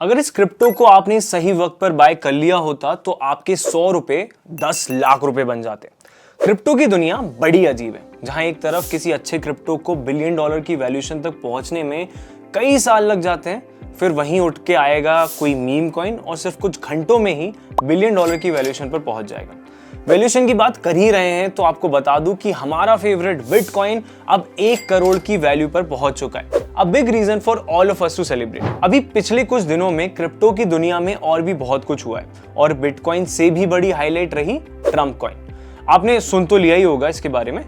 अगर इस क्रिप्टो को आपने सही वक्त पर बाय कर लिया होता तो आपके 100 रुपए 10 लाख रुपए बन जाते। क्रिप्टो की दुनिया बड़ी अजीब है, जहां एक तरफ किसी अच्छे क्रिप्टो को बिलियन डॉलर की वैल्यूएशन तक पहुंचने में कई साल लग जाते हैं, फिर वहीं उठ के आएगा कोई मीम कॉइन और सिर्फ कुछ घंटों में ही बिलियन डॉलर की वैल्यूएशन पर पहुंच जाएगा। वैल्यूएशन की बात कर ही रहे हैं तो आपको बता दूं कि हमारा फेवरेट बिटकॉइन अब 1 करोड़ की वैल्यू पर पहुंच चुका है। A big reason for all of us to celebrate. अभी पिछले कुछ दिनों में क्रिप्टो की दुनिया में और भी बहुत कुछ हुआ है और बिटकॉइन से भी बड़ी हाईलाइट रही ट्रम्प कॉइन। आपने सुन तो लिया ही होगा इसके बारे में।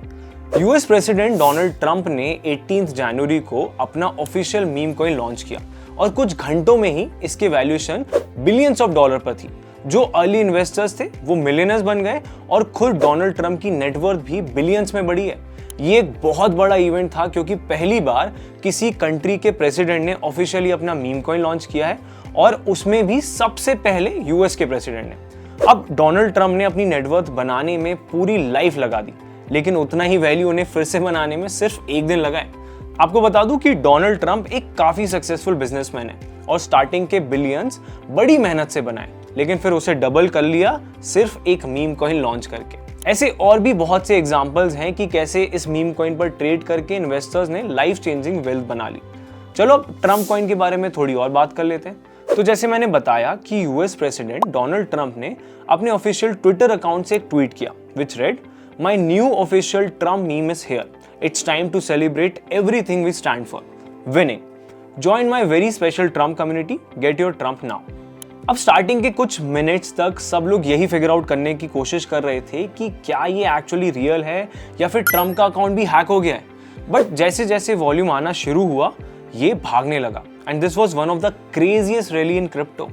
यूएस प्रेसिडेंट डोनाल्ड ट्रंप ने 18 जनवरी को अपना ऑफिशियल मीम कॉइन लॉन्च किया और कुछ घंटों में ही इसकी वैल्यूएशन बिलियंस ऑफ डॉलर पर थी। जो अर्ली इन्वेस्टर्स थे वो मिलियनर्स बन गए और खुद डोनाल्ड ट्रंप की नेटवर्थ भी बिलियंस में बढ़ी है। ये एक बहुत बड़ा इवेंट था क्योंकि पहली बार किसी कंट्री के प्रेसिडेंट ने ऑफिशियली अपना मीम कॉइन लॉन्च किया है और उसमें भी सबसे पहले यूएस के प्रेसिडेंट ने। अब डोनाल्ड ट्रंप ने अपनी नेटवर्थ बनाने में पूरी लाइफ लगा दी, लेकिन उतना ही वैल्यू उन्हें फिर से बनाने में सिर्फ एक दिन लगा है। आपको बता दूं कि डोनाल्ड ट्रंप एक काफी सक्सेसफुल बिजनेसमैन है और स्टार्टिंग के बिलियंस बड़ी मेहनत से बनाए, लेकिन फिर उसे डबल कर लिया सिर्फ एक मीम कॉइन लॉन्च करके। ऐसे और भी बहुत से एग्जांपल्स हैं कि कैसे इस मीम कॉइन पर ट्रेड करके इन्वेस्टर्स ने लाइफ चेंजिंग वेल्थ बना ली। चलो अब ट्रम्प कॉइन के बारे में थोड़ी और बात कर लेते हैं। तो जैसे मैंने बताया कि यूएस प्रेसिडेंट डोनाल्ड ट्रंप ने अपने ऑफिशियल ट्विटर अकाउंट से एक ट्वीट किया which read, my new official Trump meme is here, it's time to celebrate everything we stand for, winning, join my very special Trump community, get your Trump now. अब starting के कुछ minutes तक सब लोग यही figure out करने की कोशिश कर रहे थे कि क्या ये एक्चुअली रियल है या फिर ट्रम्प का अकाउंट भी हैक हो गया है। बट जैसे जैसे वॉल्यूम आना शुरू हुआ ये भागने लगा and this was one of the craziest rally in crypto.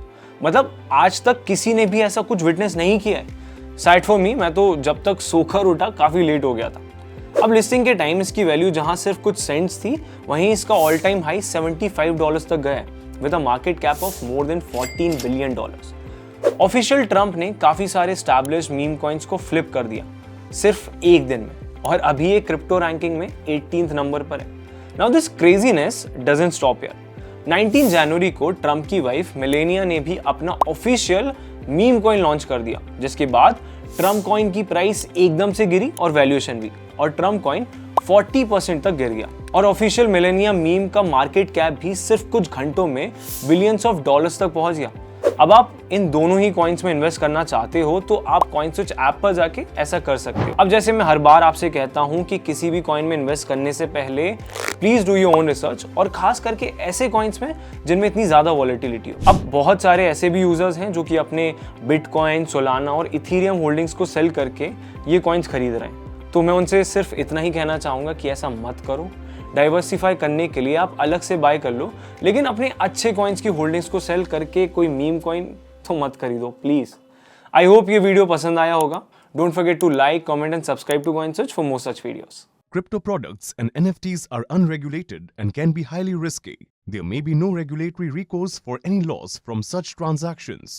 मतलब आज तक किसी ने भी ऐसा कुछ विटनेस नहीं किया है। सैड फॉर मी, मैं तो जब तक सोकर उठा काफी लेट हो गया था। अब लिस्टिंग के टाइम इसकी वैल्यू जहां सिर्फ कुछ सेंट्स थी, वहीं इसका ऑल टाइम हाई $75 तक गया है with a market cap of more than $14 billion. Official Trump ने काफी सारे established मीम कॉइन्स को फ्लिप कर दिया सिर्फ एक दिन में और अभी ये क्रिप्टो रैंकिंग में 18th नंबर पर है। Now this craziness doesn't stop here. 19 जनवरी को ट्रंप की वाइफ मेलेनिया ने भी अपना ऑफिशियल मीम कॉइन लॉन्च कर दिया, जिसके बाद ट्रंप कॉइन की प्राइस एकदम से गिरी और वैल्यूएशन भी, और ट्रंप कॉइन 40% तक गिर गया और ऑफिशियल मिलेनियम मीम का मार्केट कैप भी सिर्फ कुछ घंटों में बिलियंस ऑफ डॉलर्स तक पहुंच गया। अब आप इन दोनों ही कॉइन्स में इन्वेस्ट करना चाहते हो तो आप कॉइनस्विच ऐप पर जाके ऐसा कर सकते हो। अब जैसे मैं हर बार आपसे कहता हूं कि किसी भी कॉइन में इन्वेस्ट करने से पहले please do your own research, और खास करके ऐसे कॉइन्स में जिनमें इतनी ज्यादा वॉलेटिलिटी हो। अब बहुत सारे ऐसे भी यूजर्स हैं जो कि अपने बिटकॉइन, सोलाना और इथेरियम होल्डिंग्स को सेल करके ये कॉइन्स खरीद रहे हैं। तो मैं उनसे सिर्फ इतना ही कहना चाहूंगा कि ऐसा मत करो। डाइवर्सिफाई करने के लिए आप अलग से बाय कर लो, लेकिन अपने अच्छे कॉइन्स की होल्डिंग्स को सेल करके कोई मीम कॉइन तो मत खरीदो प्लीज। आई होप ये वीडियो पसंद आया होगा। Don't forget to like, comment and subscribe to CoinSwitch for more such videos. Crypto products and NFTs are unregulated and can be highly risky. There may be no regulatory recourse for any loss from such transactions.